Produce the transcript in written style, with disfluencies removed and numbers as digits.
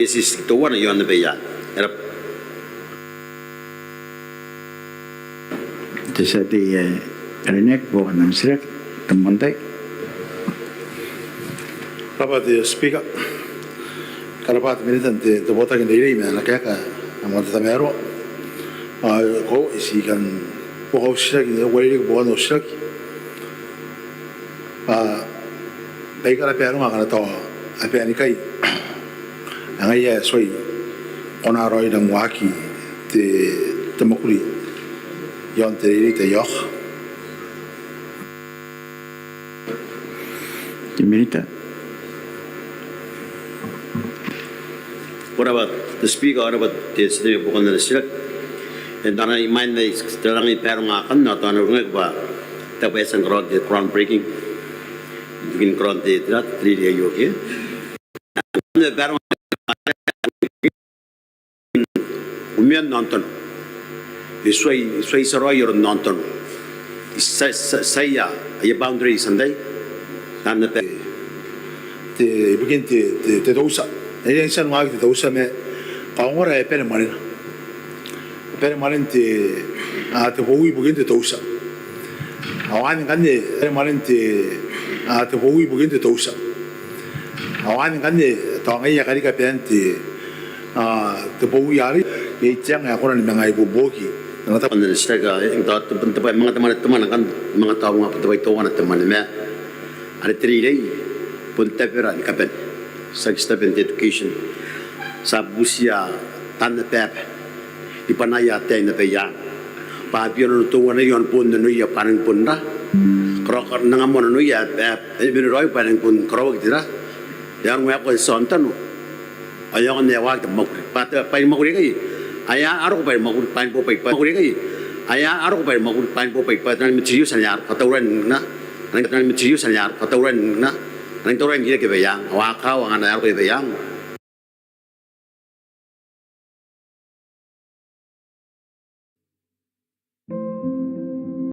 is the one you on the bay. Jadi renek bukan namsrek teman tay. Rapat speaker. Karapat militan te bota que dei me na kaka amon ta mero. Ko isi kan po shira ki wali ko no shira ki. Bai kara pe ma kana to ape ani kai. Angai ya soi ona roi dang waki te makuri. Yon te ri te yoch. Diminita. What about the speaker? What about the city of Bukon and the Silk? And then I mind the Stellangi Permakan, not on a ring, the Western Ground, the groundbreaking. You can ground the 3 day you here. The Baron Umian Nonton. The Sway Saroy or Nonton. Say a boundary Sunday. And the begin the dosa. Ele insan wag te dosa me kaungora e pere marina. Pere marin te hui begin te dosa. Awan ganne pere marin te hui begin te dosa. Awan ganne to ngai ya kari ka pen te hui ari e tiang ya kora ni mengai boboki. Ngata on the stega in dot the mga teman kan mga tao nga patay to na teman me. Ari 3 day punta pera ni kapen. Step in education sa busia tan na pep di panaya ten na peya pa pion to na yon pun no ya parang pun ra krok na ngamon no ya pep e bin roi parang pun krok dira yang me ko son tan ayo ne wa ta mok pa ta pa mok ri kai aya aro pa mok pa po pa mok ri kai aya aro pa mok pa po pa tan mi chiu san ya pa to ren na tan mi chiu san ya pa to ren na nang to ren ki ke bayang wa ka wa na ya ke bayang